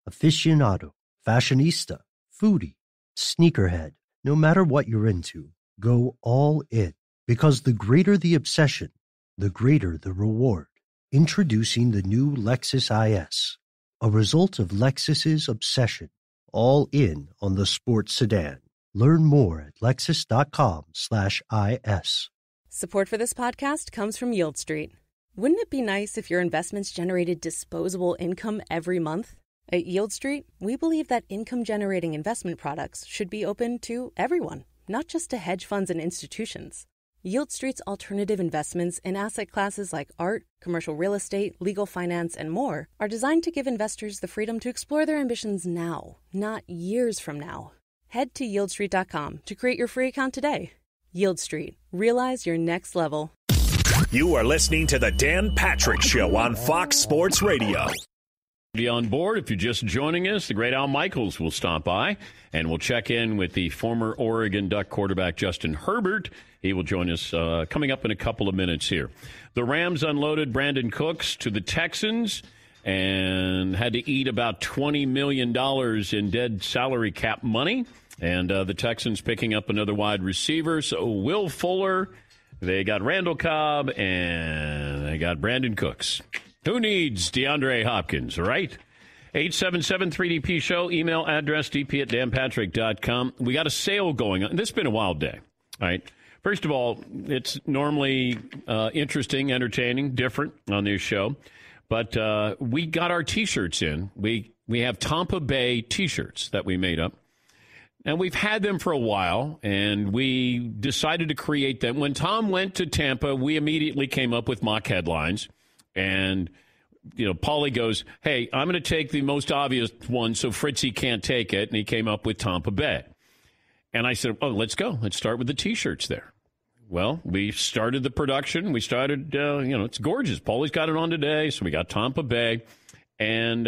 Aficionado, fashionista, foodie, sneakerhead, no matter what you're into, go all in. Because the greater the obsession, the greater the reward. Introducing the new Lexus IS, a result of Lexus's obsession. All in on the sports sedan. Learn more at lexus.com/IS. Support for this podcast comes from Yield Street. Wouldn't it be nice if your investments generated disposable income every month? At Yield Street, we believe that income-generating investment products should be open to everyone, not just to hedge funds and institutions. Yield Street's alternative investments in asset classes like art, commercial real estate, legal finance, and more are designed to give investors the freedom to explore their ambitions now, not years from now. Head to yieldstreet.com to create your free account today. Yield Street. Realize your next level. You are listening to The Dan Patrick Show on Fox Sports Radio. Be on board. If you're just joining us, the great Al Michaels will stop by, and we'll check in with the former Oregon Duck quarterback Justin Herbert. He will join us coming up in a couple of minutes here. The Rams unloaded Brandon Cooks to the Texans and had to eat about $20 million in dead salary cap money. And the Texans picking up another wide receiver. So Will Fuller, they got Randall Cobb, and they got Brandon Cooks. Who needs DeAndre Hopkins, right? 877-3DP Show, email address dp@danpatrick.com. We got a sale going on. This has been a wild day, all right? First of all, it's normally interesting, entertaining, different on this show. But we got our T-shirts in. We have Tampa Bay T-shirts that we made up. And we've had them for a while, and we decided to create them. When Tom went to Tampa, we immediately came up with mock headlines. And, you know, Paulie goes, hey, I'm going to take the most obvious one so Fritzy can't take it. And he came up with Tampa Bay. And I said, oh, let's go. Let's start with the T-shirts there. Well, we started the production. We started, it's gorgeous. Paulie's got it on today, so we got Tampa Bay. And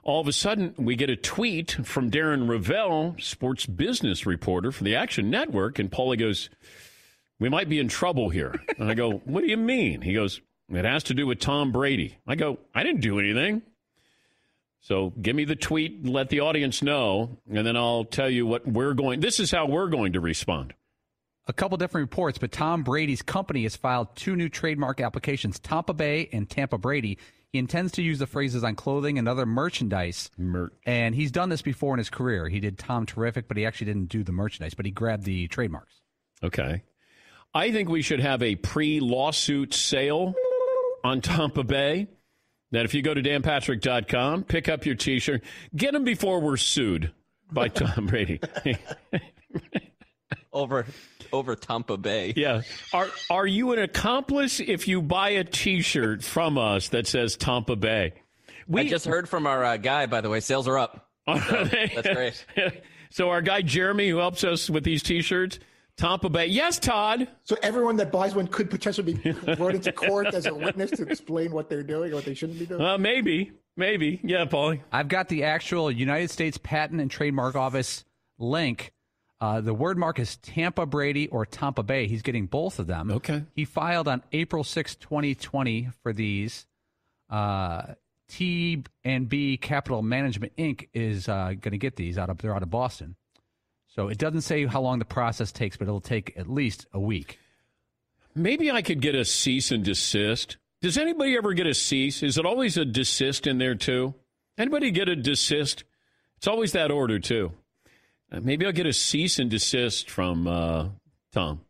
all of a sudden, we get a tweet from Darren Ravel, sports business reporter for the Action Network. And Paulie goes, we might be in trouble here. And I go, what do you mean? He goes, it has to do with Tom Brady. I go, I didn't do anything. So give me the tweet and let the audience know, and then I'll tell you what we're going. This is how we're going to respond. A couple different reports, but Tom Brady's company has filed 2 new trademark applications, Tampa Bay and Tampa Brady. He intends to use the phrases on clothing and other merchandise. And he's done this before in his career. He did Tom Terrific, but he actually didn't do the merchandise, but he grabbed the trademarks. Okay. I think we should have a pre-lawsuit sale on Tampa Bay, that if you go to danpatrick.com, pick up your T-shirt, get them before we're sued by Tom Brady. over Tampa Bay. Yeah. Are you an accomplice if you buy a T-shirt from us that says Tampa Bay? I just heard from our guy, by the way. Sales are up. So that's great. So our guy Jeremy, who helps us with these T-shirts, Tampa Bay. Yes, Todd. So everyone that buys one could potentially be brought into court as a witness to explain what they're doing or what they shouldn't be doing? Maybe. Yeah, Paulie. I've got the actual United States Patent and Trademark Office link. The word mark is Tampa Brady or Tampa Bay. He's getting both of them. Okay. He filed on April 6, 2020 for these. T&B Capital Management, Inc. is going to get these. They're out of Boston. So it doesn't say how long the process takes, but it'll take at least a week. Maybe I could get a cease and desist. Does anybody ever get a cease? Is it always a desist in there, too? Anybody get a desist? It's always that order, too. Maybe I'll get a cease and desist from Tom.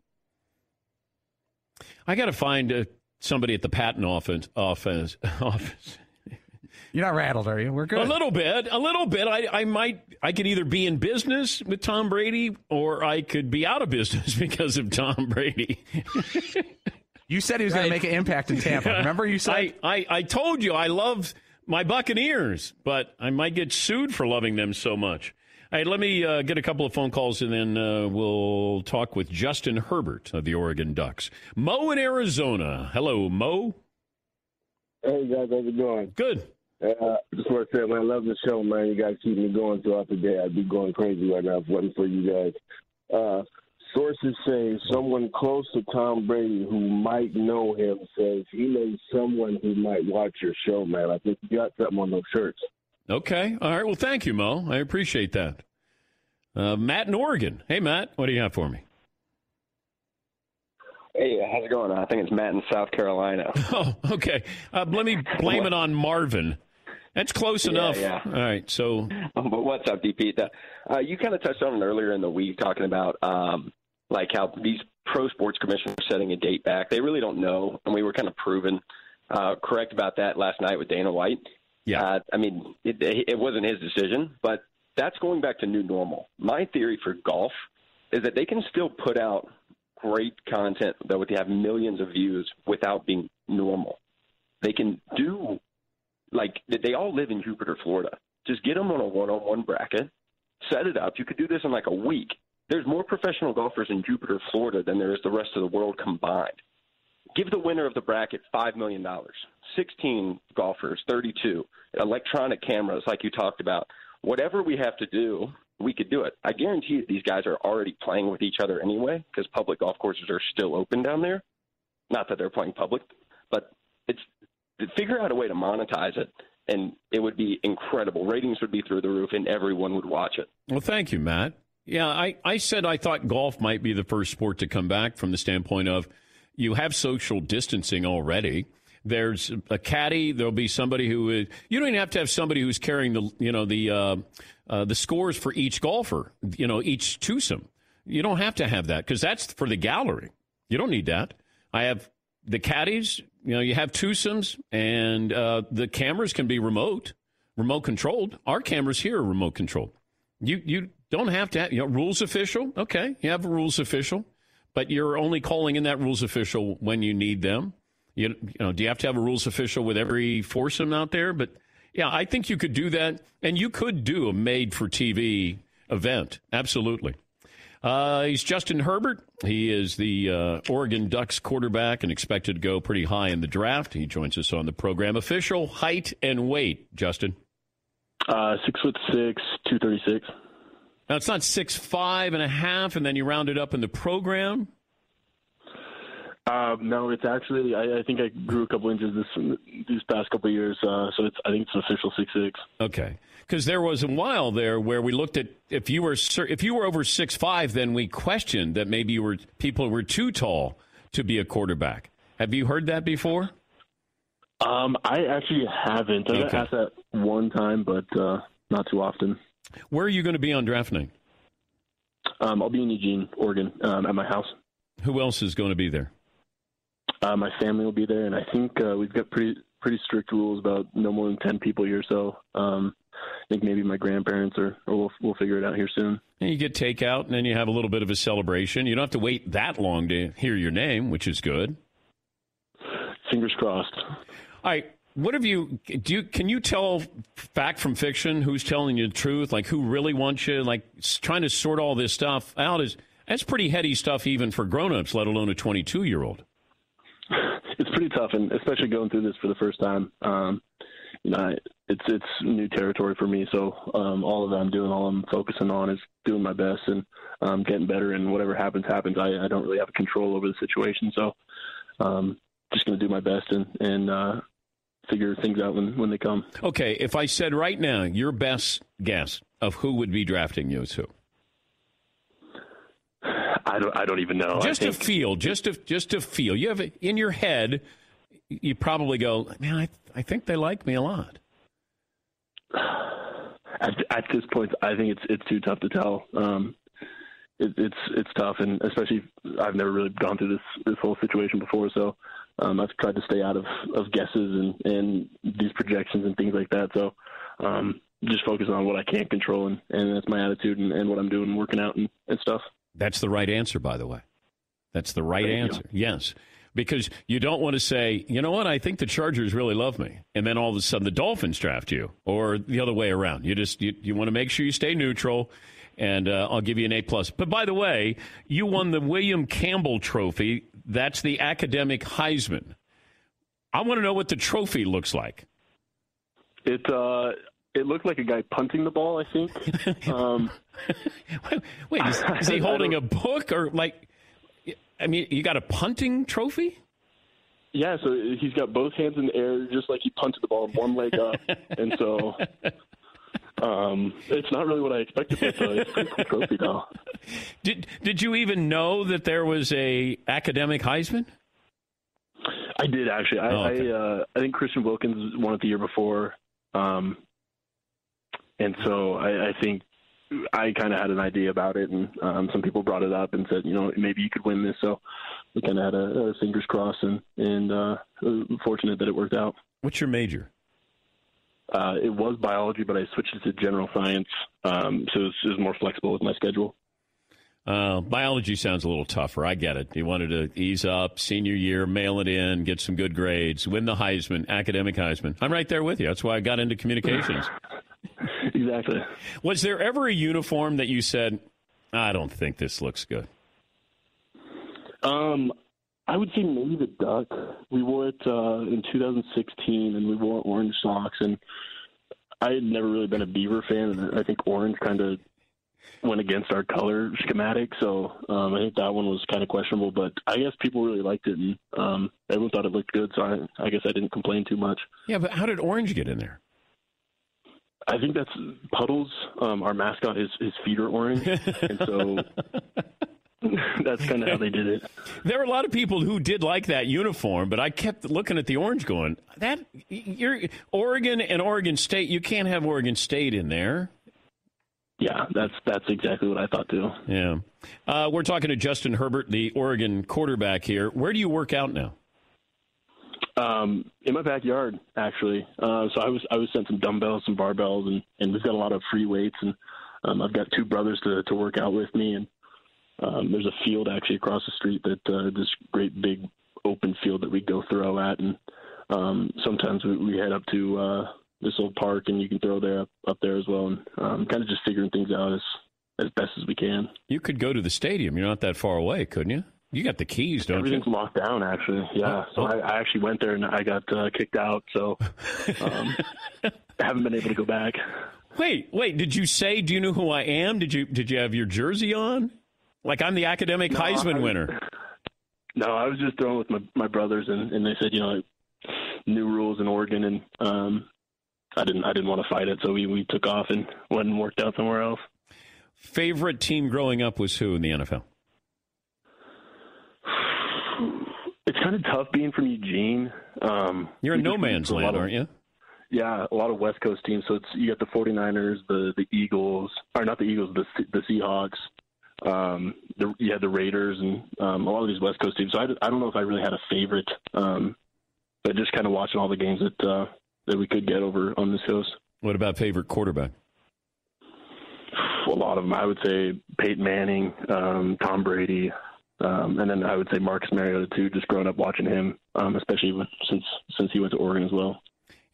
I got to find somebody at the patent office. You're not rattled, are you? We're good. A little bit. I could either be in business with Tom Brady or I could be out of business because of Tom Brady. You said he was going to make an impact in Tampa. Remember you said? I told you I love my Buccaneers, but I might get sued for loving them so much. All right, let me get a couple of phone calls, and then we'll talk with Justin Herbert of the Oregon Ducks. Mo in Arizona. Hello, Mo. Hey, guys. How's it going? Good. Just want to say, man, I love the show, man. You guys keep me going throughout the day. I'd be going crazy right now if it wasn't for you guys. Sources say someone close to Tom Brady who might know him says he knows someone who might watch your show, man. I think you got something on those shirts. Okay. All right. Well, thank you, Mo. I appreciate that. Matt in Oregon. Hey, Matt, what do you have for me? Hey, how's it going? I think it's Matt in South Carolina. Oh, okay. Let me blame it on Marvin. That's close enough. Yeah. All right. So, but what's up, DP? You kind of touched on it earlier in the week, talking about like how these pro sports commissioners are setting a date back. They really don't know, and we were kind of proven correct about that last night with Dana White. Yeah. I mean, it wasn't his decision, but that's going back to new normal. My theory for golf is that they can still put out great content that would have millions of views without being normal. They can do, like, they all live in Jupiter, Florida. Just get them on a one-on-one bracket, set it up. You could do this in like a week. There's more professional golfers in Jupiter, Florida than there is the rest of the world combined. Give the winner of the bracket $5 million, 16 golfers, 32, electronic cameras like you talked about. Whatever we have to do, we could do it. I guarantee you these guys are already playing with each other anyway because public golf courses are still open down there. Not that they're playing public, but it's figure out a way to monetize it, and it would be incredible. Ratings would be through the roof, and everyone would watch it. Well, thank you, Matt. Yeah, I said I thought golf might be the first sport to come back from the standpoint of you have social distancing already. There's a caddy. There'll be somebody who is. You don't even have to have somebody who's carrying the scores for each golfer. Each twosome. You don't have to have that because that's for the gallery. You don't need that. I have the caddies. You have twosomes, and the cameras can be remote controlled. Our cameras here are remote controlled. You don't have to have rules official. Okay, you have a rules official, but you're only calling in that rules official when you need them. Do you have to have a rules official with every foursome out there? But, yeah, I think you could do that, and you could do a made-for-TV event. Absolutely. He's Justin Herbert. He is the Oregon Ducks quarterback and expected to go pretty high in the draft. He joins us on the program. Official height and weight, Justin. 6'6", 236. Now, it's not 6'5.5", and then you round it up in the program? No, it's actually, I think I grew a couple inches these past couple of years, so I think it's an official 6'6". Okay, because there was a while there where we looked at if you were over 6'5", then we questioned that maybe people were too tall to be a quarterback. Have you heard that before? I actually haven't. I got asked that one time, but not too often. Where are you going to be on draft night? I'll be in Eugene, Oregon, at my house. Who else is going to be there? My family will be there, and I think we've got pretty strict rules about no more than 10 people here. So I think maybe my grandparents or we'll figure it out here soon. And you get takeout, and then you have a little bit of a celebration. You don't have to wait that long to hear your name, which is good. Fingers crossed. All right. What have can you tell fact from fiction? Who's telling you the truth? Like who really wants you? Like trying to sort all this stuff out that's pretty heady stuff even for grown-ups, let alone a 22-year-old. It's pretty tough, and especially going through this for the first time. It's new territory for me. So all of that I'm doing, all I'm focusing on is doing my best and getting better. And whatever happens. I don't really have control over the situation. So just going to do my best and figure things out when they come. Okay, if I said right now your best guess of who would be drafting you is who? I don't even know. Just to feel. You have it in your head. You probably go, man, I think they like me a lot. At this point, I think it's too tough to tell. It's tough, and especially I've never really gone through this whole situation before, so I've tried to stay out of guesses and these projections and things like that. So just focus on what I can't control, and that's my attitude and what I'm doing, working out and stuff. That's the right answer, by the way. That's the right answer. Yes. Because you don't want to say, you know what, I think the Chargers really love me. And then all of a sudden the Dolphins draft you, or the other way around. You want to make sure you stay neutral, and I'll give you an A+. But by the way, you won the William Campbell Trophy. That's the academic Heisman. I want to know what the trophy looks like. It looked like a guy punting the ball, I think. Wait, is he holding a book or like? I mean, you got a punting trophy? Yeah, so he's got both hands in the air, just like he punted the ball, one leg up, and so It's not really what I expected, but it's a pretty cool trophy now. Did you even know that there was a academic Heisman? I did, actually. I think Christian Wilkins won it the year before. And so I think I kind of had an idea about it, and some people brought it up and said, maybe you could win this. So we kind of had a fingers crossed and fortunate that it worked out. What's your major? It was biology, but I switched it to general science, so it was more flexible with my schedule. Biology sounds a little tougher. I get it. You wanted to ease up, senior year, mail it in, get some good grades, win the Heisman, academic Heisman. I'm right there with you. That's why I got into communications. Exactly. Was there ever a uniform that you said, I don't think this looks good? I would say maybe the duck. We wore it in 2016, and we wore orange socks. And I had never really been a Beaver fan, and I think orange kind of went against our color schematic. So I think that one was kind of questionable. But I guess people really liked it, and everyone thought it looked good. So I guess I didn't complain too much. Yeah, but how did orange get in there? I think that's Puddles. Our mascot, his feet are orange, and so that's kind of how they did it. There were a lot of people who did like that uniform, but I kept looking at the orange going, you're Oregon and Oregon State, you can't have Oregon State in there. Yeah, that's exactly what I thought too. Yeah. We're talking to Justin Herbert, the Oregon quarterback here. Where do you work out now? In my backyard, actually. So I was sent some dumbbells, some barbells, and we've got a lot of free weights, and I've got two brothers to work out with me, and there's a field actually across the street that this great big open field that we go throw at, and sometimes we head up to this old park, and you can throw there up there as well, and kind of just figuring things out as best as we can. You could go to the stadium. You're not that far away, couldn't you? You got the keys, don't Everything's you? Everything's locked down, actually. Yeah. So I actually went there and I got kicked out. So haven't been able to go back. Wait. Did you say, do you know who I am? Did you have your jersey on? Like I'm the academic Heisman winner. No, I was just throwing with my brothers, and they said, new rules in Oregon, and I didn't want to fight it, so we took off and went and worked out somewhere else. Favorite team growing up was who in the NFL? It's kind of tough being from Eugene. You're in no man's land, aren't you? Yeah, a lot of West Coast teams. So you got the 49ers, the Eagles, or not the Eagles, the Seahawks. You had the Raiders, and a lot of these West Coast teams. So I don't know if I really had a favorite, but just kind of watching all the games that we could get over on this coast. What about favorite quarterback? A lot of them. I would say Peyton Manning, Tom Brady. And then I would say Marcus Mariota too, just growing up watching him, especially since he went to Oregon as well.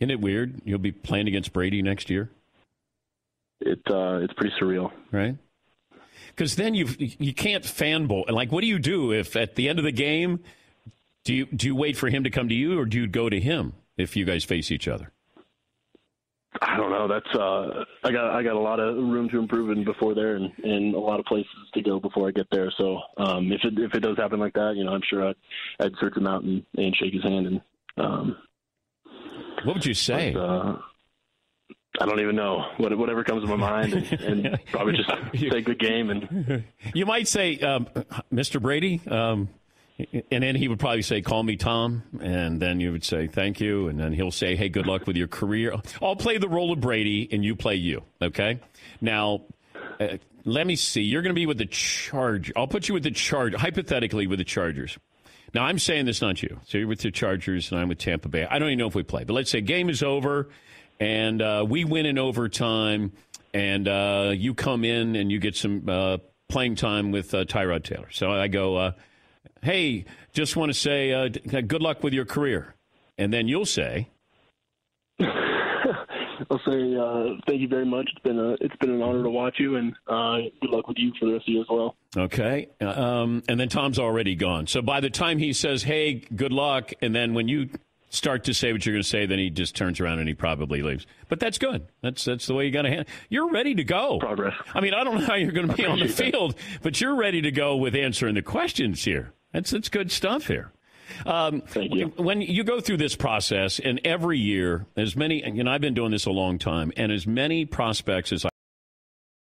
Isn't it weird? You'll be playing against Brady next year? It's pretty surreal. Right? Because then you can't fanboy. Like, what do you do if at the end of the game, do you wait for him to come to you, or do you go to him if you guys face each other? I don't know. That's I got a lot of room to improve in before there, and a lot of places to go before I get there. So if it does happen like that, I'm sure I'd search him out and shake his hand. And what would you say? But, I don't even know. Whatever comes to my mind, and probably just say good game. And you might say, Mr. Brady. And then he would probably say, call me Tom. And then you would say, thank you. And then he'll say, hey, good luck with your career. I'll play the role of Brady, and you play you. Okay? Now, let me see. You're going to be with the Chargers. I'll put you with the Chargers, hypothetically with the Chargers. Now, I'm saying this, not you. So you're with the Chargers, and I'm with Tampa Bay. I don't even know if we play. But let's say game is over, and we win in overtime, and you come in, and you get some playing time with Tyrod Taylor. So I go, hey, just want to say good luck with your career. And then you'll say, I'll say thank you very much. It's been an honor to watch you, and good luck with you for the rest of the year as well. Okay. And then Tom's already gone. So by the time he says, hey, good luck, and then when you start to say what you're going to say, then he just turns around and he probably leaves. But that's good. That's the way you got to handle. You're ready to go. Progress. I mean, I don't know how you're going to be on the field, but you're ready to go with answering the questions here. That's good stuff here. Thank you. When you go through this process, and every year, as many, I've been doing this a long time, and as many prospects as